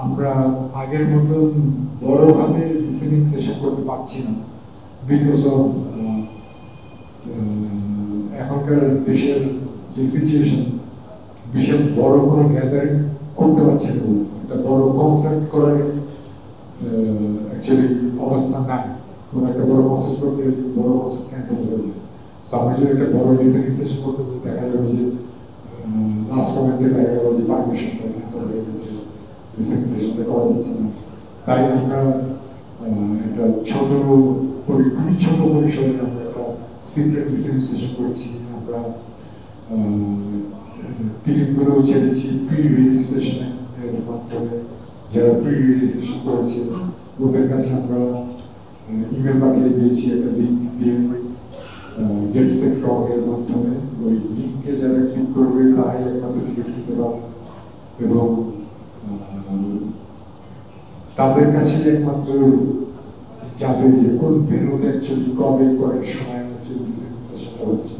আমরা আগের মতন বড়ভাবে লিসেনিং সেশন করতে পারছি না বিকজ অফ এখনকার দেশের যে সিচুয়েশন, বিশাল বড় কোনো গ্যাদারিং করতে পারছে না, একটা বড় কনসার্ট করার অ্যাকচুয়ালি অবস্থা নাই। কোনো একটা বড় কনসার্ট করতে গেলে বড় কনসার্ট ক্যান্সেল হয়ে যায়। সো আমরা যদি একটা বড় লিসেনিং সেশন করতে যদি দেখা যাবে যে লাস্ট মোমেন্টে দেখা গেল যে পারমিশনটা ক্যান্সেল হয়ে গেছে, লিসেনিং সেশনটা করা যাচ্ছে না, তাই আমরা একটা খুবই ছোট পরিসরে আমরা একটা সিক্রেট লিসেনিং সেশন করছি। আমরা টিকিটগুলো ছেড়েছি প্রি রেজিস্ট্রেশনের মাধ্যমে। যারা প্রি রেজিস্ট্রেশন করেছে ওদের কাছে আমরা ইমেল পাঠিয়ে দিয়েছি একটা লিঙ্ক দিয়ে, গেট সেট ফ্রগের মাধ্যমে। ওই লিঙ্কে যারা ক্লিক করবে তারাই একমাত্র টিকিট নিতে পারবে এবং তাদের কাছে একমাত্র যাবে যে কোন ভেন্যুতে অ্যাকচুয়ালি কবে কয়েক সময় অ্যাকচুয়ালি লিসেনিং সেশনটা হচ্ছে।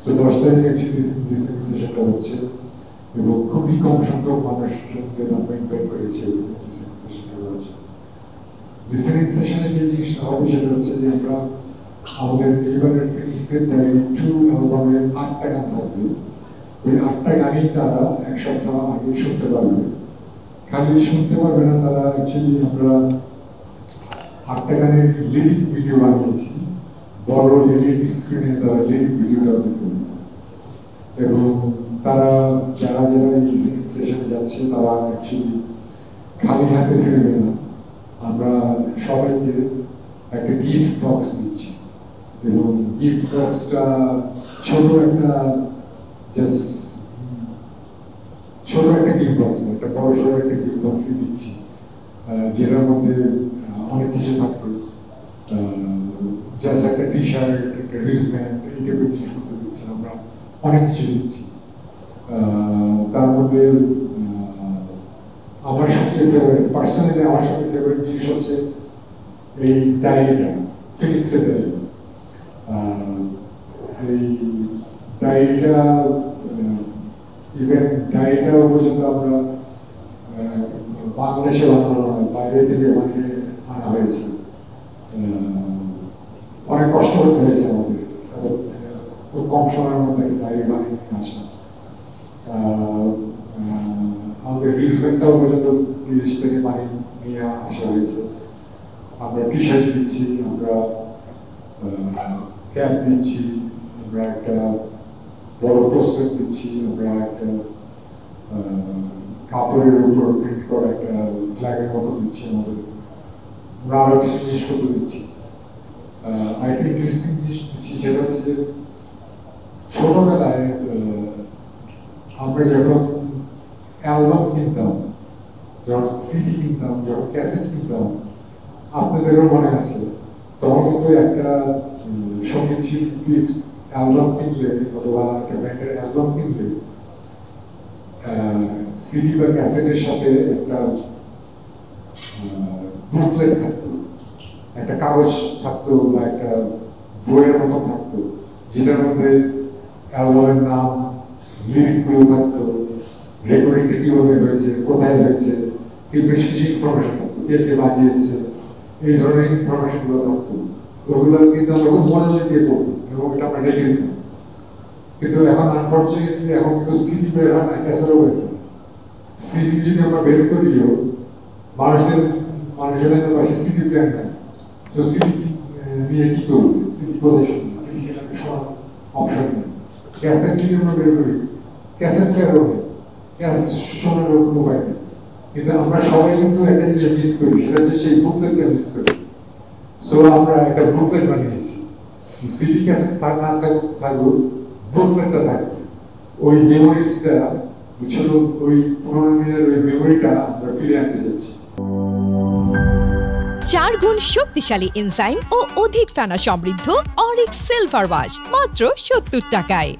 সো 10 তারিখে অ্যাকচুয়ালি লিসেনিং সেশনটা হচ্ছে এবং খুবই কম সংখ্যক মানুষজনকে আমরা ইনভাইট করেছি লিসেনিং সেশনটা হচ্ছে। লিসেনিং সেশনে যে জিনিসটা হবে সেটা হচ্ছে যে আমরা আমাদের এইবারের ফিনিক্সের ডায়েরি 2 অ্যালবামে 8টা গান থাকবে। ওই 8টা গানই তারা এক সপ্তাহ আগে শুনতে পারবে। খালি শুনতে পারবে না, তারা অ্যাকচুয়ালি আমরা 8টা গানের লিরিক ভিডিও বানিয়েছি, বড় এলইডি স্ক্রিনে তারা লিরিক ভিডিওটা দেখবে এবং তারা যারা এই লিসেনিং সেশনে যাচ্ছে তারা অ্যাকচুয়ালি খালি হাতে ফিরবে না। আমরা সবাইকে একটা গিফট বক্স দিচ্ছি এবং গিফট বক্সটা ছোট একটা গিফট বক্স না, একটা বড় সড়ো একটা গিফট বক্সই দিচ্ছি, যেটার মধ্যে অনেক কিছু থাকবে। জাস্ট একটা টি শার্ট, একটা রিসব্যান্ড, এই টাইপের জিনিসপত্র দিচ্ছি, আমরা অনেক কিছু দিচ্ছি। তার মধ্যে আমার সবচেয়ে ফেভারিট, পার্সোনালি আমার সবচেয়ে ফেভারিট জিনিস হচ্ছে এই ডায়েরিটা, ফিনিক্সের ডায়েরি। এই ডায়েরিটা ইভেন ডায়েরিটাও পর্যন্ত আমরা বাংলাদেশে বানানো নয়, বাইরে থেকে বানিয়ে আনা হয়েছে। অনেক কষ্ট করতে হয়েছে আমাদের, খুব কম সময়ের মধ্যে ডায়েরি বানিয়ে নিয়ে আসা। আমাদের রিসব্যান্ডটাও পর্যন্ত বিদেশ থেকে বানিয়ে নিয়ে আসা হয়েছে। আমরা টি শার্ট দিচ্ছি, আমরা ক্যাপ দিচ্ছি, আমরা একটা বড় পোস্টার দিচ্ছি, আমরা একটা কাপড়ের উপর প্রিন্ট করা একটা ফ্ল্যাগের মতো দিচ্ছি, আমরা আরো কিছু জিনিসপত্র দিচ্ছি। আরেকটা ইন্টারেস্টিং জিনিস দিচ্ছি, সেটা হচ্ছে যে ছোটবেলায় আমরা যখন অ্যালবাম কিনতাম, যখন সিডি কিনতাম, যখন ক্যাসেট কিনতাম, আপনাদেরও মনে আছে, তখন কিন্তু একটা সঙ্গীত শিল্পীর অ্যালবাম কিনলে অথবা একটা ব্যান্ডের অ্যালবাম কিনলে সিডি বা ক্যাসেটের সাথে একটা বুকলেট থাকতো, একটা কাগজ থাকতো বা একটা বইয়ের মতো থাকতো, যেটার মধ্যে অ্যালবামের নাম, লিরিকগুলো থাকতো, রেকর্ডিংটা কিভাবে হয়েছে, কোথায় হয়েছে, বেশ কিছু ইনফরমেশন থাকতো, কে কে বাজিয়েছে, এই ধরনের ইনফরমেশনগুলো থাকতো। ওগুলো কিন্তু আমরা খুব মনোযোগ দিয়ে পড়তাম এবং এটা আমরা রেখে দিতাম। কিন্তু এখন আনফর্চুনেটলি এখন কিন্তু সিডি বের হয় না, ক্যাসেটও বের হয়। সিডি যদি আমরা বের করিও মানুষের পাশে সিডি প্ল্যান নাই, তো সিডি নিয়ে কি করবে, সিডি কোথায় শুনবে, সিডি কেনার সব অপশন নেই। ক্যাসেট যদি আমরা বের করি, ক্যাসেট প্লেয়ারও নেই, ক্যাসেট শোনার কোনো উপায় নেই। কিন্তু আমরা সবাই কিন্তু একটা জিনিস মিস করি, সেটা হচ্ছে সেই বুকলেটটা মিস করি। সো আমরা একটা বুকলেট বানিয়েছি, সিডি ক্যাসেট না থাকুক, বুকলেটটা থাকবে। ওই মেমোরিজটা, ছোট ওই পুরোনো দিনের ওই মেমোরিটা আমরা ফিরে আনতে যাচ্ছি। 4 গুণ শক্তিশালী এনজাইম ও অধিক ফেনা সমৃদ্ধ অরিক সিলভার ওয়াশ মাত্র 70 টাকায়।